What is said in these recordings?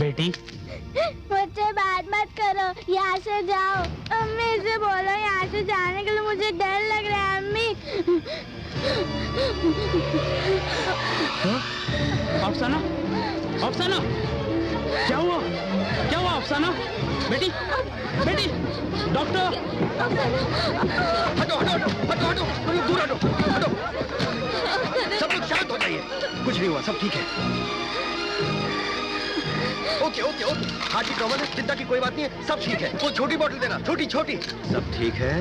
बेटी मुझसे बात मत करो, यहाँ से जाओ। अम्मी से बोलो यहाँ से जाने के लिए, मुझे डर लग रहा है अम्मी। अफसाना, अफसाना, क्या हुआ? क्या हुआ अफसाना? बेटी, बेटी, डॉक्टर। हटो हटो हटो हटो हटो, दूर हटो हटो। सब लोग शांत हो जाइए, कुछ नहीं हुआ, सब ठीक है। ओके ओके ओके, हार्ट की प्रॉब्लम है, चिंता की कोई बात नहीं है, सब ठीक है। वो छोटी बोतल देना, छोटी छोटी। सब ठीक है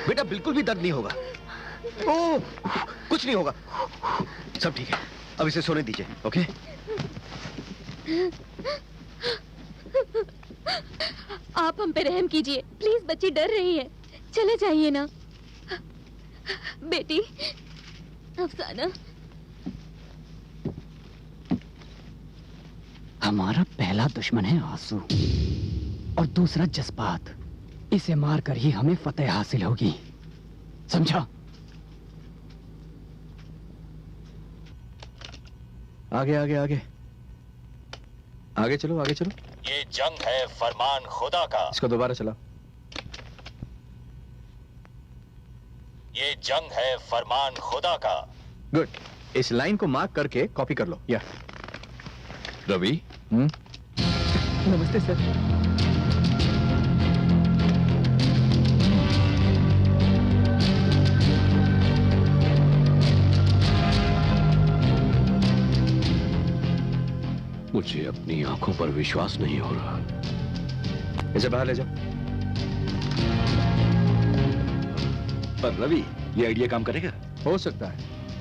बेटा, बिल्कुल भी दर्द नहीं होगा। ओह, कुछ नहीं होगा, सब ठीक है। अब इसे सोने दीजिए। ओके, आप हम पे रहम कीजिए प्लीज, बच्ची डर रही है, चले जाइए ना। बेटी अफसाना, हमारा पहला दुश्मन है आंसू और दूसरा जज्बात। इसे मारकर ही हमें फतेह हासिल होगी, समझा? आगे आगे आगे आगे चलो, आगे चलो। ये जंग है फरमान खुदा का। इसको दोबारा चलाओ। ये जंग है फरमान खुदा का। गुड, इस लाइन को मार्क करके कॉपी कर लो। या रवि, नमस्ते सर। मुझे अपनी आंखों पर विश्वास नहीं हो रहा। इसे बाहर ले जाओ। पर रवि, ये आइडिया काम करेगा? हो सकता है,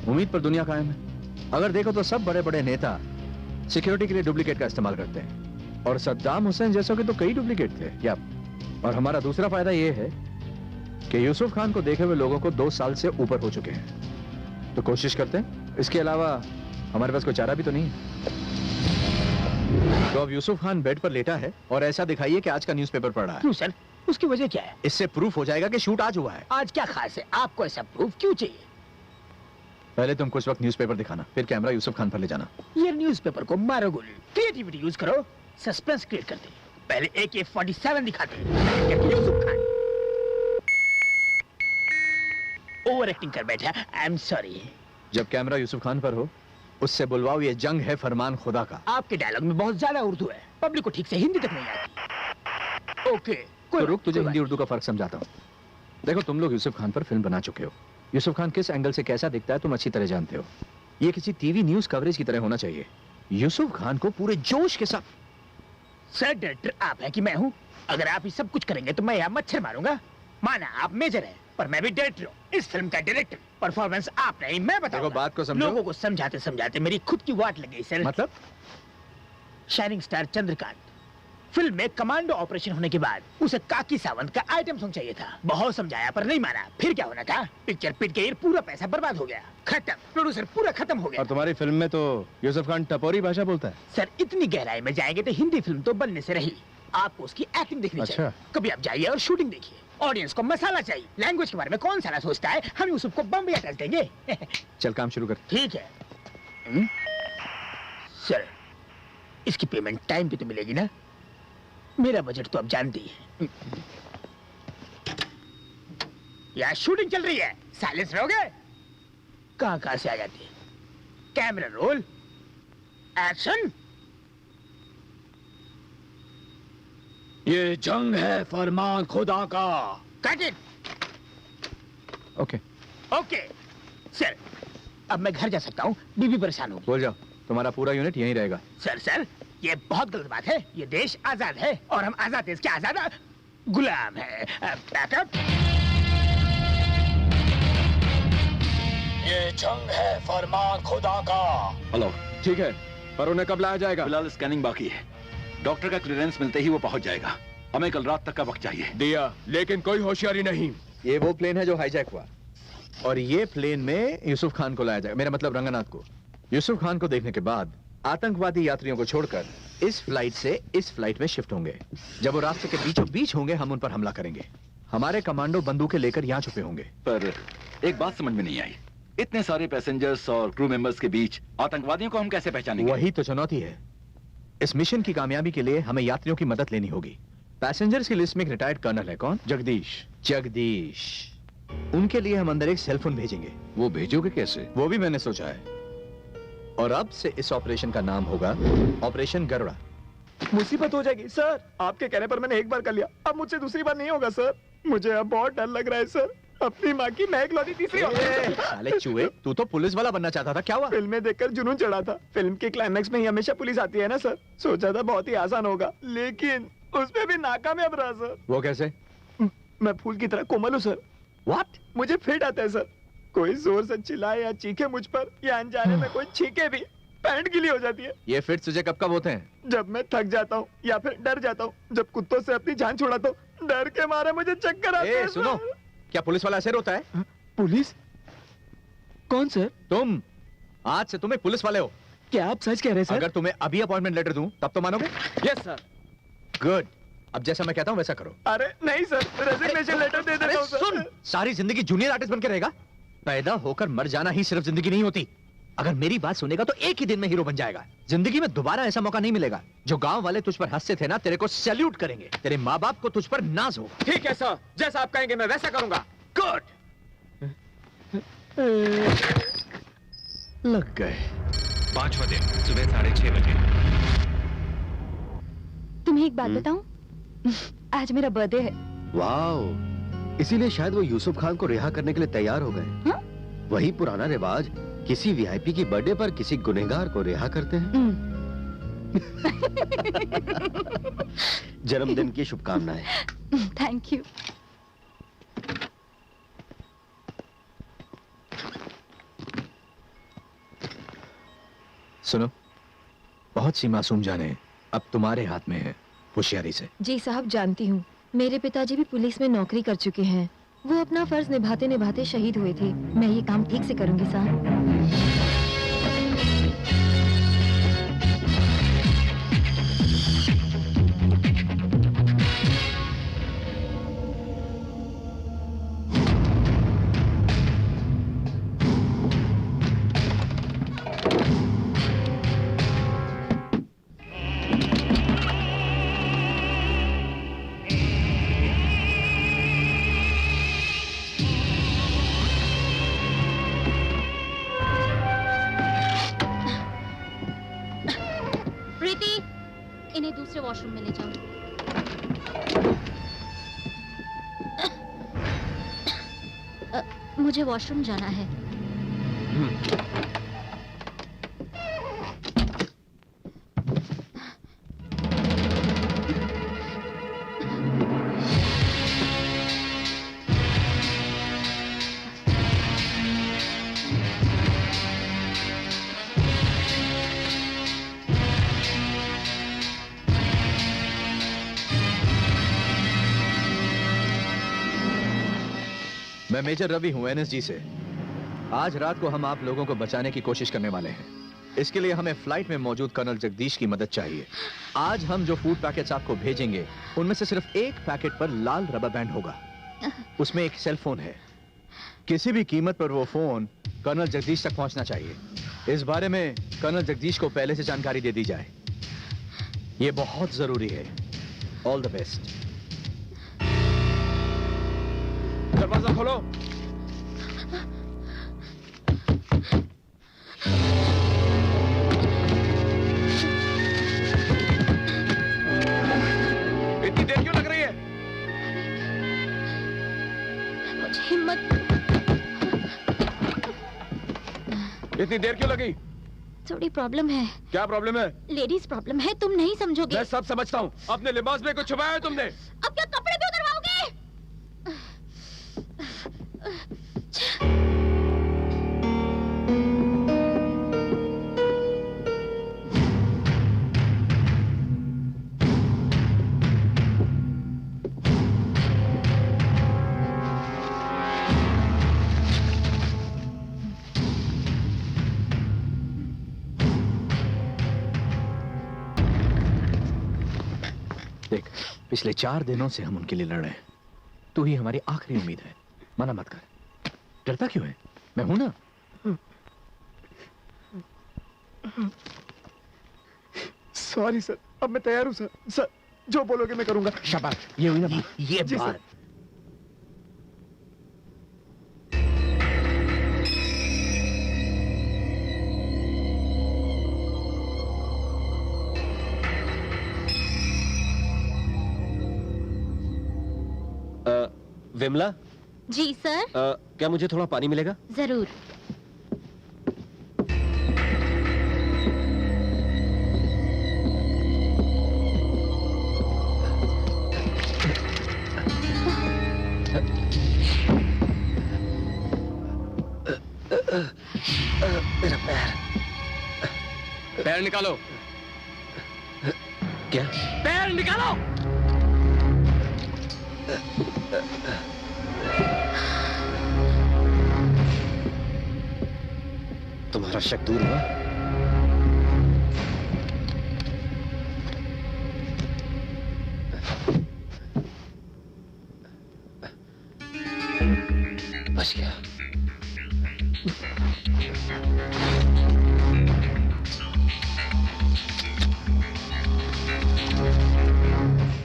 उम्मीद पर दुनिया कायम है। अगर देखो तो सब बड़े बड़े नेता सिक्योरिटी के लिए डुप्लीकेट का इस्तेमाल करते हैं, और सद्दाम हुसैन जैसों के तो कई डुप्लीकेट थे। या और हमारा दूसरा फायदा यह है कि यूसुफ खान को देखे हुए लोगों को 2 साल से ऊपर हो चुके हैं, तो कोशिश करते हैं। इसके अलावा हमारे पास कोई चारा भी तो नहीं है। तो अब यूसुफ खान बेड पर लेटा है और ऐसा दिखाइए कि आज का न्यूज़पेपर पढ़ रहा है। क्यों सर, उसकी वजह क्या है? इससे प्रूफ हो जाएगा कि शूट आज हुआ है। आज क्या खास है? आपको ऐसा प्रूफ क्यों चाहिए? पहले तुम कुछ वक्त न्यूज़पेपर दिखाना, फिर कैमरा यूसुफ खान पर ले जाना। ये न्यूज़पेपर को मारो गोली, क्रिएटिविटी यूज करो, सस्पेंस क्रिएट करते। पहले AK-47 दिखाते, यूसुफ खान ओवर एक्टिंग कर बैठा। I am sorry. जब कैमरा यूसुफ खान पर हो, उससे बुलवाओ ये जंग है फरमान खुदा का। आपके डायलॉग में बहुत ज्यादा उर्दू है, पब्लिक को ठीक से हिंदी तक नहीं आती। ओके, तो रुक, तुझे हिंदी उर्दू का फर्क समझाता हूँ। देखो, तुम लोग यूसुफ खान पर फिल्म बना चुके हो। यूसुफ खान किस एंगल से कैसा दिखता है तुम अच्छी तरह जानते हो। ये किसी टीवी न्यूज कवरेज की तरह होना चाहिए। यूसुफ खान को पूरे जोश के साथ। सर, डायरेक्टर आप हैं कि मैं हूँ? अगर आप ये सब कुछ करेंगे तो मैं यहाँ मच्छर मारूंगा। माना आप मेजर हैं, पर मैं भी डायरेक्टर हूँ, इस फिल्म का डायरेक्टर। परफॉर्मेंस आप नहीं, मैं बताऊंगा। बात को समझो। लोगों को समझाते समझाते मेरी खुद की वाट लग गई सर। मतलब? शाइनिंग स्टार चंद्रकांत फिल्म में कमांडो ऑपरेशन होने के बाद उसे काकी सावंत का आइटम सॉन्ग चाहिए था। बहुत समझाया पर नहीं माना। फिर क्या होना था? पिक्चर पिट गई, पूरा पैसा बर्बाद हो गया, खत्म, प्रोड्यूसर पूरा खत्म हो गया। और तुम्हारी फिल्म में तो यूसुफ खान टपोरी भाषा बोलता है। सर, इतनी गहराई में जाएंगे तो हिंदी फिल्म तो बनने से रही। आपको उसकी एक्टिंग देखनी चाहिए। कभी आप जाइए और शूटिंग देखिए। ऑडियंस को मसाला चाहिए। लैंग्वेज के बारे में कौन सारा सोचता है? हम यूसुफ को बम या टच देंगे। चल, काम शुरू कर। ठीक है। सर, इसकी पेमेंट टाइम पे तो मिलेगी ना? मेरा बजट तो आप जानती है। यहाँ शूटिंग चल रही है, साइलेंस रहोगे? कहाँ से आ जाती है? Camera roll, action. ये जंग है फरमान खुदा का। Cut it. Okay okay sir, अब मैं घर जा सकता हूँ, बीबी परेशान होगी। बोल जाओ, तुम्हारा पूरा यूनिट यहीं रहेगा। सर, ये बहुत गलत बात है। ये देश आजाद है और हम आजाद देश के आजाद गुलाम है। बैकअप। ये जंग है फरमान खुदा का। हेलो, ठीक है, पर उन्हें कब लाया जाएगा? फिलहाल स्कैनिंग बाकी है, डॉक्टर का क्लियरेंस मिलते ही वो पहुंच जाएगा। हमें कल रात तक का वक्त चाहिए। दिया, लेकिन कोई होशियारी नहीं। ये वो प्लेन है जो हाईजैक हुआ, और ये प्लेन में यूसुफ खान को लाया जाएगा, मेरा मतलब रंगनाथ को। यूसुफ खान को देखने के बाद आतंकवादी यात्रियों को छोड़कर इस फ्लाइट से इस फ्लाइट में शिफ्ट होंगे। जब वो रास्ते के बीचों बीच होंगे, हम उन पर हमला करेंगे। हमारे कमांडो बंदूकें लेकर यहाँ छुपे होंगे। पर एक बात समझ में नहीं आई, इतने सारे पैसेंजर्स और क्रू मेंबर्स के बीच आतंकवादियों को हम कैसे पहचानेंगे? वही तो चुनौती है। इस मिशन की कामयाबी के लिए हमें यात्रियों की मदद लेनी होगी। पैसेंजर्स की लिस्ट में एक रिटायर्ड कर्नल है। कौन? जगदीश। उनके लिए हम अंदर एक सेलफोन भेजेंगे। वो भेजोगे कैसे? वो भी मैंने सोचा है। और अब से इस ऑपरेशन का नाम होगा ऑपरेशन गरुड़ा। मुसीबत हो जाएगी सर। आपके कहने पर मैंने एक बार कर लिया, अब मुझसे दूसरी बार नहीं होगा सर। मुझे अब बहुत डर लग रहा है सर। अपनी माँ की मैं इकलौती तीसरी साले चूहे, तू तो पुलिस वाला बनना चाहता था, क्या हुआ? फिल्में देखकर जुनून चढ़ा था। फिल्म के क्लाइमैक्स में ही हमेशा पुलिस आती है ना सर। सोचा था बहुत ही आसान होगा, लेकिन उसमें भी नाकामयाब रहा सर। वो कैसे? मैं फूल की तरह कोमल हूँ सर। What? मुझे फिट आता है सर। कोई जोर से चिल्लाए या चीखे मुझ पर, या अनजाने में कोई छींके भी, पैंट गीली हो जाती है। ये फिट तुझे कब कब होते हैं? जब मैं थक जाता हूँ या फिर डर जाता हूँ। जब कुत्तों से अपनी जान छुड़ाता हूँ, डर के मारे मुझे चक्कर आते हैं। सुनो, क्या पुलिस वाला ऐसे रोता है? पुलिस? कौन सर? तुम। आज से तुम्हें पुलिस वाले हो। क्या आप सच कह रहे हैं सर? अगर तुम्हें अभी अपॉइंटमेंट लेटर दूं, तब तो मानोगे? Yes sir. गुड। अब जैसा मैं कहता हूं वैसा करो। अरे नहीं सर, रेजिग्नेशन लेटर दे देता हूं सर। सुन, सारी जिंदगी जूनियर आर्टिस्ट बनकर रहेगा? पैदा होकर मर जाना ही सिर्फ जिंदगी नहीं होती। अगर मेरी बात सुनेगा तो एक ही दिन में हीरो बन जाएगा। जिंदगी में दोबारा ऐसा मौका नहीं मिलेगा। जो गांव वाले तुझ पर हंसते थे ना, तेरे को सैल्यूट करेंगे। तेरे माँ बाप को तुझ पर नाज होगा। ठीक है सर, जैसा आप कहेंगे मैं वैसा करूंगा। गुड। लग गए। 5वां दिन सुबह 6:30 बजे। तुम्हें एक बात बताऊं? आज मेरा बर्थडे है। वाह, इसीलिए शायद वो यूसुफ खान को रिहा करने के लिए तैयार हो गए। हाँ? वही पुराना रिवाज, किसी वीआईपी की बर्थडे पर किसी गुनहगार को रिहा करते हैं। जन्मदिन की शुभकामनाएं। Thank you. सुनो, बहुत सी मासूम जाने अब तुम्हारे हाथ में है। होशियारी से। जी साहब, जानती हूँ। मेरे पिताजी भी पुलिस में नौकरी कर चुके हैं। वो अपना फर्ज निभाते निभाते शहीद हुए थे। मैं ये काम ठीक से करूंगी साहब। वॉशरूम में ले जाओ। मुझे वॉशरूम जाना है। मैं मेजर रवि हूं एनएसजी से। आज रात को हम आप लोगों को बचाने की कोशिश करने वाले हैं। इसके लिए हमें फ्लाइट में मौजूद कर्नल जगदीश की मदद चाहिए। आज हम जो फूड पैकेट्स आपको भेजेंगे उनमें से सिर्फ एक पैकेट पर लाल रबर बैंड होगा। उसमें एक सेल फोन है। किसी भी कीमत पर वो फोन कर्नल जगदीश तक पहुंचना चाहिए। इस बारे में कर्नल जगदीश को पहले से जानकारी दे दी जाए। ये बहुत जरूरी है। All the best. दरवाजा खोलो। इतनी देर क्यों लग रही है? मुझे हिम्मत। इतनी देर क्यों लगी? थोड़ी प्रॉब्लम है। क्या प्रॉब्लम है? लेडीज प्रॉब्लम है, तुम नहीं समझोगे। मैं सब समझता हूँ। अपने लिबास में कुछ छुपाया है तुमने? अब क्या कपड़े भी उतरवाओगे? देख, पिछले 4 दिनों से हम उनके लिए लड़ रहे हैं। तू ही हमारी आखिरी उम्मीद है। मना मत कर। डरता क्यों है? मैं हूं ना। सॉरी सर, अब मैं तैयार हूँ सर। सर जो बोलोगे मैं करूंगा। शाबाश, ये हुई ना बात। ये जी बात। सर। विमला, जी सर। क्या मुझे थोड़ा पानी मिलेगा? जरूर। मेरा पैर। पैर निकालो। क्या? पैर निकालो। तुम्हारा शक दूर हुआ? बच गया।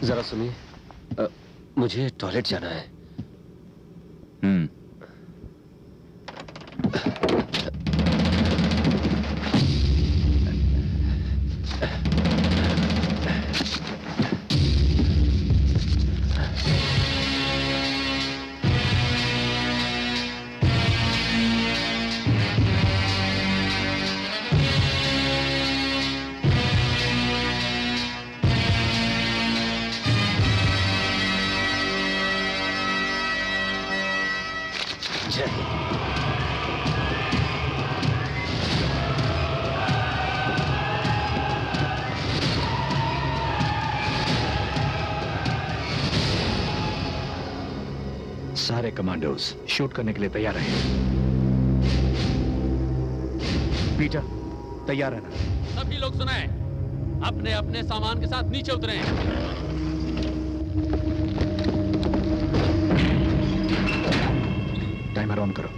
जरा सुनिए, मुझे टॉयलेट जाना है। जय हिंद। सारे कमांडोज शूट करने के लिए तैयार हैं। पीटर, तैयार है ना? सभी लोग सुनाएं, अपने अपने सामान के साथ नीचे उतरें। टाइमर ऑन करो।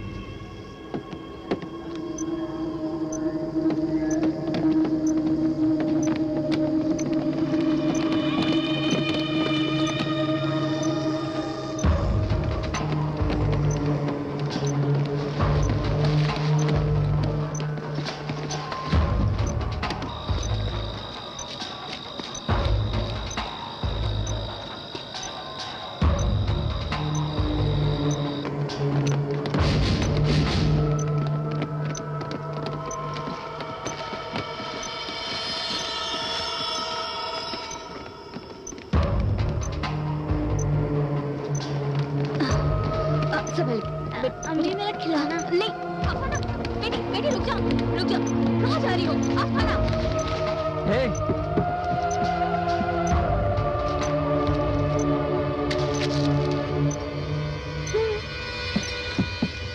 अम्मी मेरा खिलौना नहीं। अफाना, बेटी बेटी रुक जाओ, रुक जाओ। कहाँ जा रही हो अफाना?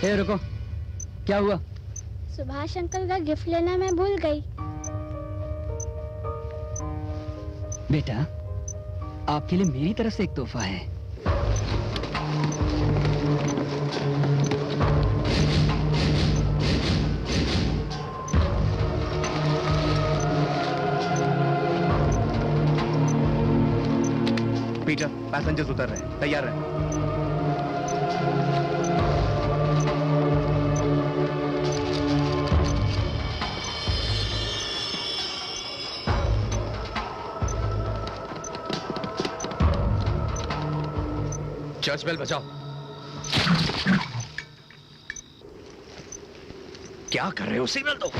हे रुको, क्या हुआ? सुभाष अंकल का गिफ्ट लेना मैं भूल गई। बेटा, आपके लिए मेरी तरफ से एक तोहफा है। पीटर, पैसेंजर्स उतर रहे हैं, तैयार रहें। चर्च बेल बजाओ। क्या कर रहे हो? सिग्नल दो।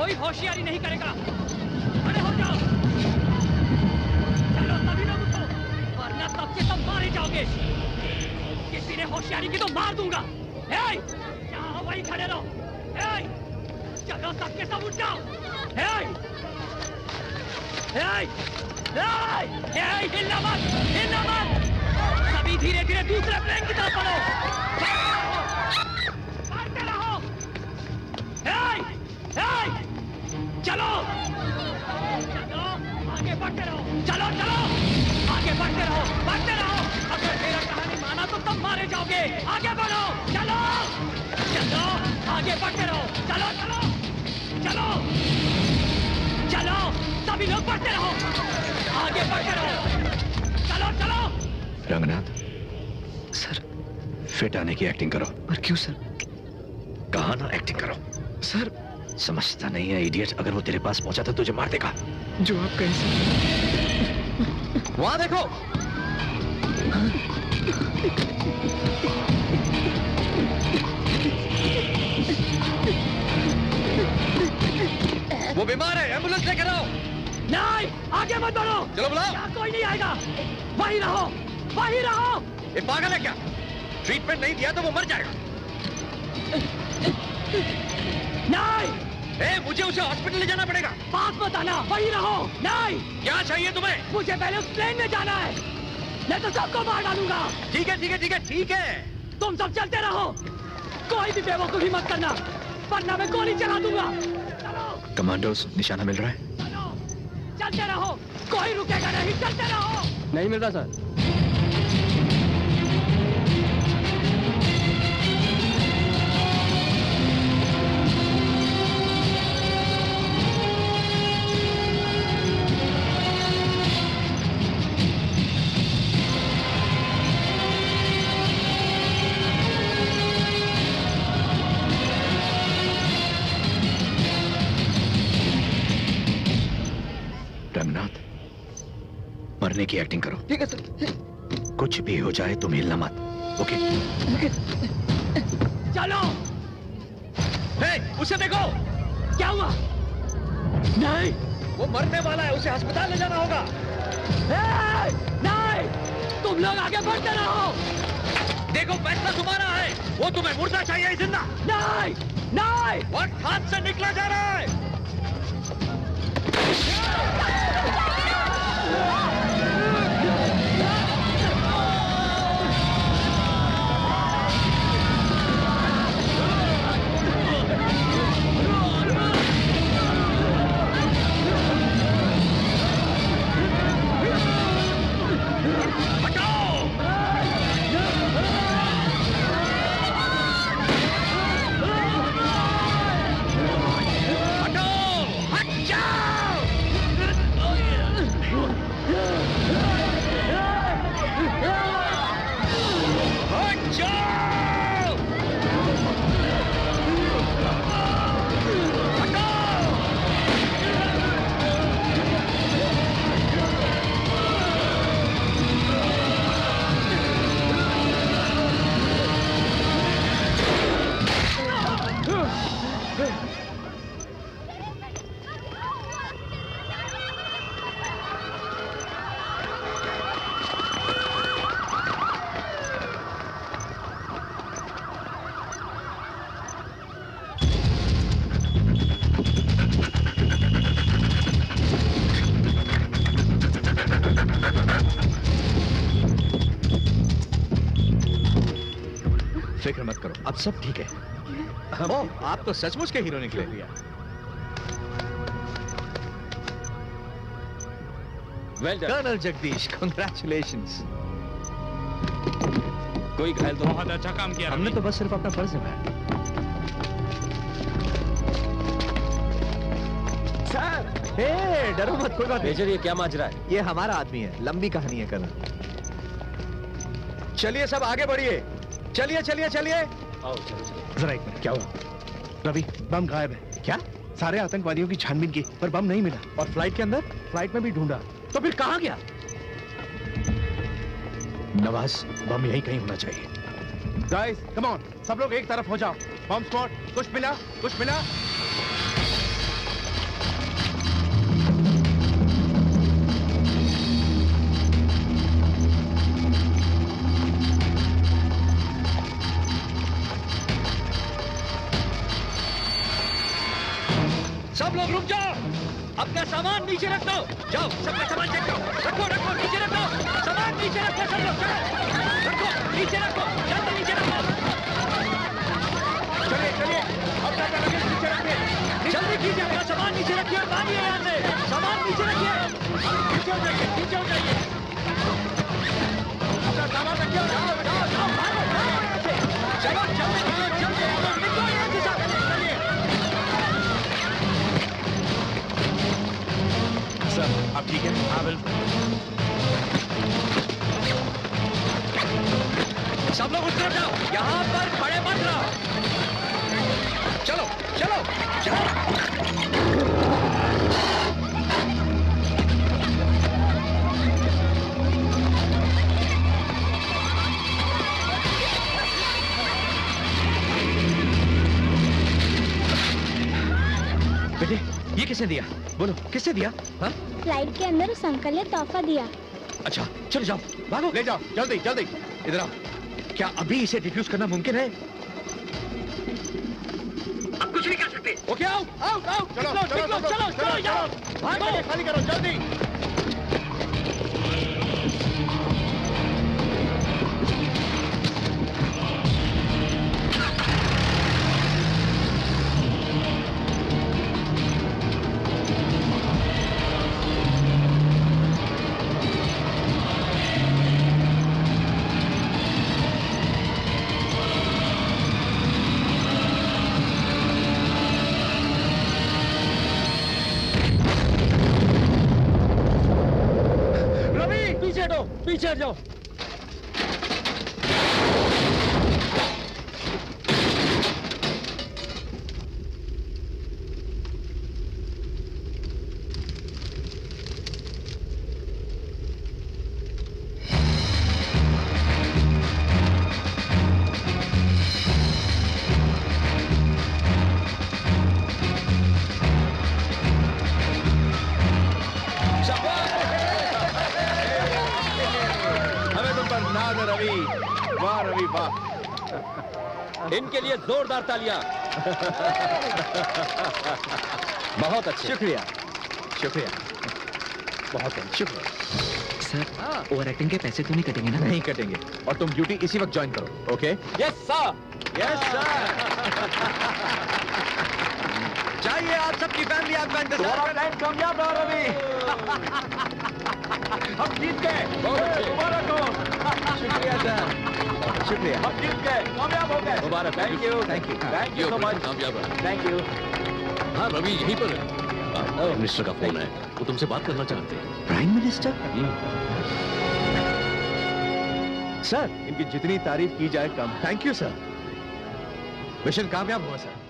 कोई होशियारी नहीं करेगा। खड़े हो जाओ। चलो सभी लोग उठो, वरना सबके सब मारे जाओगे। किसी ने होशियारी की तो मार दूंगा। जहाँ वहीं खड़े रहो। चलो सबके सब उठ जाओ। हिलना मत, हिलना मत। सभी धीरे धीरे दूसरे प्लेन की तरफ बढ़ो। मारते रहो। चलो चलो, आगे बढ़ते रहो। चलो चलो, आगे बढ़ते रहो, बढ़ते रहो। अगर मेरा कहानी माना तो तुम मारे जाओगे। आगे बढ़ो। चलो चलो, आगे बढ़ते रहो। चलो चलो चलो चलो, सभी लोग बढ़ते रहो, आगे बढ़ते रहो। चलो चलो। रंगनाथ सर। फिट आने की एक्टिंग करो। पर क्यों सर? कहा ना एक्टिंग करो। सर समझता नहीं है इडियट, अगर वो तेरे पास पहुंचा तो तुझे मार देगा। जो आप कहें सर। वहां देखो। वो बीमार है, एम्बुलेंस लेकर आओ। नहीं, आगे मत बढ़ो। चलो बुलाओ। यहाँ कोई नहीं आएगा, वहीं रहो, वहीं रहो। ये पागल है क्या? ट्रीटमेंट नहीं दिया तो वो मर जाएगा। नहीं, मुझे उसे हॉस्पिटल ले जाना पड़ेगा। पास मत आना, वहीं रहो। नहीं, क्या चाहिए तुम्हें? मुझे पहले उस प्लेन में जाना है, नहीं तो सबको मार डालूंगा। ठीक है ठीक है ठीक है ठीक है। तुम सब चलते रहो, कोई भी बेवकूफी मत करना, वरना मैं गोली चला दूंगा। चलो कमांडोस, निशाना मिल रहा है? चलो, चलते रहो, कोई रुकेगा नहीं, चलते रहो। नहीं मिल रहा सर। रंगनाथ, मरने की एक्टिंग करो। ठीक है सर। कुछ भी हो जाए तुम हिलना मत। ओके? चलो। उसे देखो। क्या हुआ? नहीं, वो मरने वाला है, उसे अस्पताल ले जाना होगा। नहीं, तुम लोग आगे बढ़ते रहो। देखो फैसला तुम्हारा है, वो तुम्हें मुर्दा चाहिए जिंदा? नहीं नहीं, वक्त हाथ से निकला जा रहा है। फिक्र मत करो, अब सब ठीक है। ओह, आप तो सचमुच के हीरो निकले। Well done colonel Jagdish, congratulations. कोई घायल तो बहुत अच्छा काम किया। हमने तो बस सिर्फ अपना फर्ज निभाया। सर, डरो मत, कोई बात नहीं। मेजर, ये क्या माजरा है? ये हमारा आदमी है, लंबी कहानी है कर्नल। चलिए सब आगे बढ़िए, चलिए चलिए चलिए। आओ चलो चलो। जरा एक मिनट, क्या हुआ? रवि, बम गायब है। क्या? सारे आतंकवादियों की छानबीन की, पर बम नहीं मिला। और फ्लाइट के अंदर? फ्लाइट में भी ढूंढा, तो फिर कहाँ गया? नवाज, बम यही कहीं होना चाहिए। गाइस, कम ऑन, सब लोग एक तरफ हो जाओ। बम स्पॉट, कुछ मिला? कुछ मिला? सब लोग रुक जाओ, अपना सामान नीचे रख दो। जाओ, सबका सामान चेक करो। रखो रखो, नीचे रखो, सामान नीचे रखो सब लोग। रखो नीचे रखो, जल्दी नीचे रखो। चलिए चलिए, अपना लगेज नीचे रखिए। जल्दी कीजिए, अपना सामान नीचे रखिए और भागिए यहाँ से। सामान नीचे रखिए, नीचे हो जाइए, नीचे हो जाइए। अपना सामान रखिए और जाओ जाओ जाओ, भागो भागो यहाँ से। चलो जल्दी निकलो, जल्दी निकलो यहाँ से। चलिए सर, आप ठीक है? हाँ बिल्कुल। सब लोग उस तरफ जाओ, यहाँ पर खड़े मत रहो। चलो चलो चलो। बेटे, ये किसने दिया? बोलो, किसने दिया? हाँ? फ्लाइट के अंदर उस अंकल ने तोहफा दिया। अच्छा, चलो जाओ, भागो, ले जाओ, जल्दी जल्दी। इधर आओ। क्या अभी इसे डिफ्यूज करना मुमकिन है? अब कुछ नहीं कर सकते। ओके, आओ आओ आओ, चलो निकलो, चलो निकलो, चलो चलो जाओ, भागो। खाली करो जल्दी। पीछे हट जाओ। रवि, वाह रवि वाह। इनके लिए जोरदार तालियां। बहुत अच्छा, शुक्रिया शुक्रिया, बहुत शुक्रिया। सर, ओवर एक्टिंग के पैसे तो नहीं कटेंगे ना? नहीं कटेंगे, और तुम ड्यूटी इसी वक्त ज्वाइन करो। Okay? Yes sir, yes sir. चाहिए आप सबकी फैमिली आपका इंतजार कर रही है। कामयाब रहो रवि। हम जीत गए। मुबारक हो। शुक्रिया सर, शुक्रिया। हम जीत गए, कामयाब हो गए। मुबारक। Thank you thank you thank you so much. कामयाब रहा। Thank you. हाँ रवि यहीं पर है। मिनिस्टर का फोन है, वो तुमसे बात करना चाहते हैं। Prime minister? सर, इनकी जितनी तारीफ की जाए कम। थैंक यू सर, मिशन कामयाब हुआ सर।